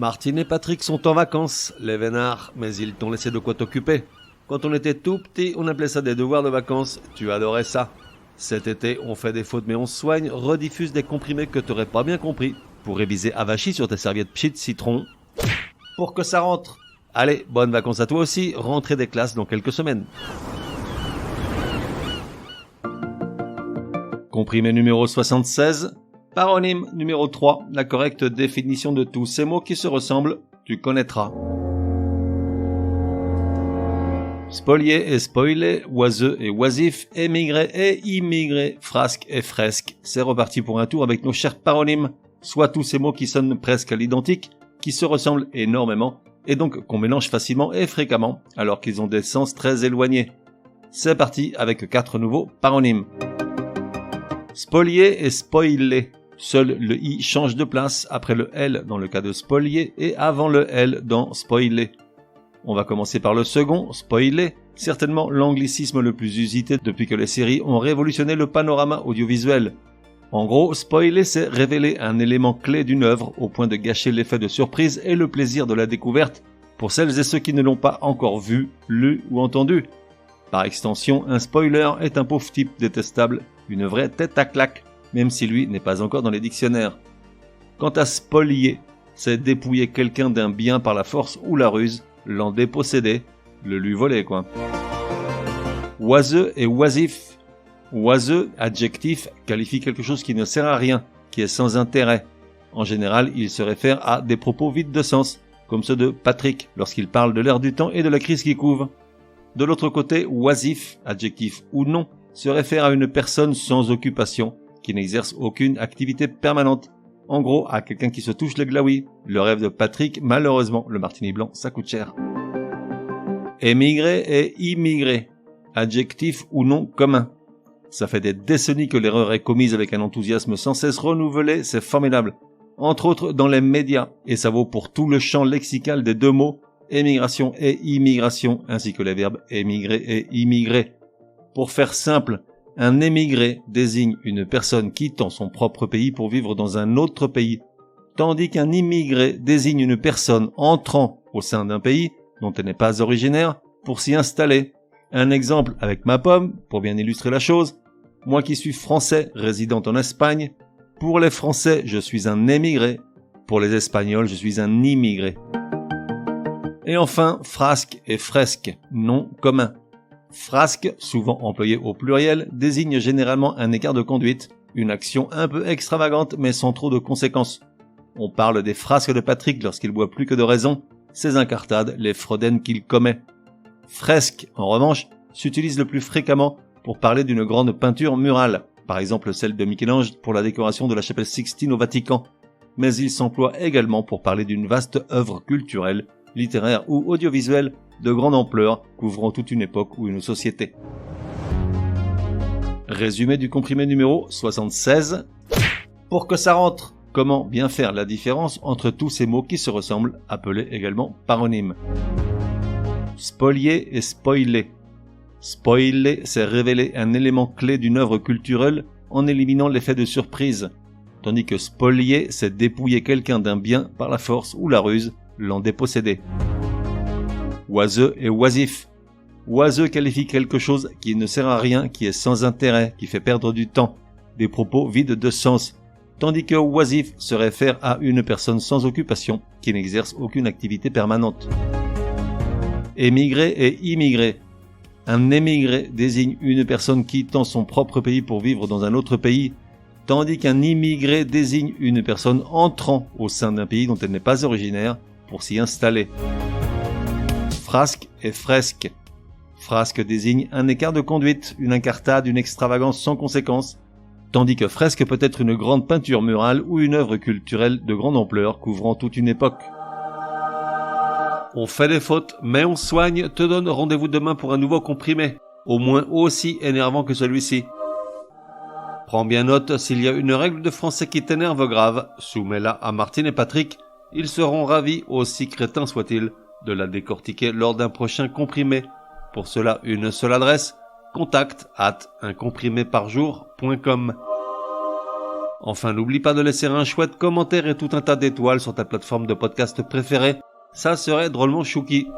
Martine et Patrick sont en vacances, les vénards, mais ils t'ont laissé de quoi t'occuper. Quand on était tout petit, on appelait ça des devoirs de vacances, tu adorais ça. Cet été, on fait des fautes mais on se soigne, rediffuse des comprimés que t'aurais pas bien compris, pour réviser avachi sur tes serviettes pchit citron, pour que ça rentre. Allez, bonnes vacances à toi aussi, rentrée des classes dans quelques semaines. Comprimé numéro 76, paronyme numéro 3, la correcte définition de tous ces mots qui se ressemblent, tu connaîtras. Spolier et spoiler, oiseux et oisif, émigré et immigré, frasque et fresque. C'est reparti pour un tour avec nos chers paronymes, soit tous ces mots qui sonnent presque à l'identique, qui se ressemblent énormément, et donc qu'on mélange facilement et fréquemment, alors qu'ils ont des sens très éloignés. C'est parti avec 4 nouveaux paronymes. Spolier et spoiler. Seul le i change de place après le l dans le cas de spolier et avant le l dans spoiler. On va commencer par le second, spoiler, certainement l'anglicisme le plus usité depuis que les séries ont révolutionné le panorama audiovisuel. En gros, spoiler, c'est révéler un élément clé d'une œuvre au point de gâcher l'effet de surprise et le plaisir de la découverte pour celles et ceux qui ne l'ont pas encore vu, lu ou entendu. Par extension, un spoiler est un pauvre type détestable, une vraie tête à claque, même si lui n'est pas encore dans les dictionnaires. Quant à spolier, c'est dépouiller quelqu'un d'un bien par la force ou la ruse, l'en déposséder, le lui voler quoi. Oiseux et oisif. Oiseux, adjectif, qualifie quelque chose qui ne sert à rien, qui est sans intérêt. En général, il se réfère à des propos vides de sens, comme ceux de Patrick lorsqu'il parle de l'air du temps et de la crise qui couve. De l'autre côté, oisif, adjectif ou non, se réfère à une personne sans occupation, qui n'exerce aucune activité permanente. En gros, à quelqu'un qui se touche le glaoui. Le rêve de Patrick, malheureusement, le martini blanc, ça coûte cher. Émigré et immigré. Adjectif ou nom commun. Ça fait des décennies que l'erreur est commise avec un enthousiasme sans cesse renouvelé, c'est formidable. Entre autres dans les médias, et ça vaut pour tout le champ lexical des deux mots, émigration et immigration, ainsi que les verbes émigrer et immigrer. Pour faire simple, un émigré désigne une personne quittant son propre pays pour vivre dans un autre pays, tandis qu'un immigré désigne une personne entrant au sein d'un pays dont elle n'est pas originaire pour s'y installer. Un exemple avec ma pomme, pour bien illustrer la chose, moi qui suis français résidant en Espagne, pour les Français je suis un émigré, pour les Espagnols je suis un immigré. Et enfin, frasque et fresque, nom commun. Frasque, souvent employé au pluriel, désigne généralement un écart de conduite, une action un peu extravagante mais sans trop de conséquences. On parle des frasques de Patrick lorsqu'il boit plus que de raison, ses incartades, les fraudaines qu'il commet. Fresque, en revanche, s'utilise le plus fréquemment pour parler d'une grande peinture murale, par exemple celle de Michel-Ange pour la décoration de la chapelle Sixtine au Vatican, mais il s'emploie également pour parler d'une vaste œuvre culturelle, littéraire ou audiovisuelle de grande ampleur, couvrant toute une époque ou une société. Résumé du comprimé numéro 76. Pour que ça rentre, comment bien faire la différence entre tous ces mots qui se ressemblent, appelés également paronymes. Spolier et spoiler. Spoiler, c'est révéler un élément clé d'une œuvre culturelle en éliminant l'effet de surprise, tandis que spolier, c'est dépouiller quelqu'un d'un bien par la force ou la ruse, l'en déposséder. Oiseux et oisif. Oiseux qualifie quelque chose qui ne sert à rien, qui est sans intérêt, qui fait perdre du temps, des propos vides de sens, tandis que oisif se réfère à une personne sans occupation, qui n'exerce aucune activité permanente. Émigré et immigré. Un émigré désigne une personne quittant son propre pays pour vivre dans un autre pays, tandis qu'un immigré désigne une personne entrant au sein d'un pays dont elle n'est pas originaire pour s'y installer. Frasque et fresque. Frasque désigne un écart de conduite, une incartade, une extravagance sans conséquence, tandis que fresque peut être une grande peinture murale ou une œuvre culturelle de grande ampleur couvrant toute une époque. On fait des fautes, mais on soigne, te donne rendez-vous demain pour un nouveau comprimé, au moins aussi énervant que celui-ci. Prends bien note, s'il y a une règle de français qui t'énerve grave, soumets-la à Martine et Patrick, ils seront ravis, aussi crétins soient-ils, de la décortiquer lors d'un prochain comprimé. Pour cela, une seule adresse, contact@uncompriméparjour.com. Enfin, n'oublie pas de laisser un chouette commentaire et tout un tas d'étoiles sur ta plateforme de podcast préférée. Ça serait drôlement chouki.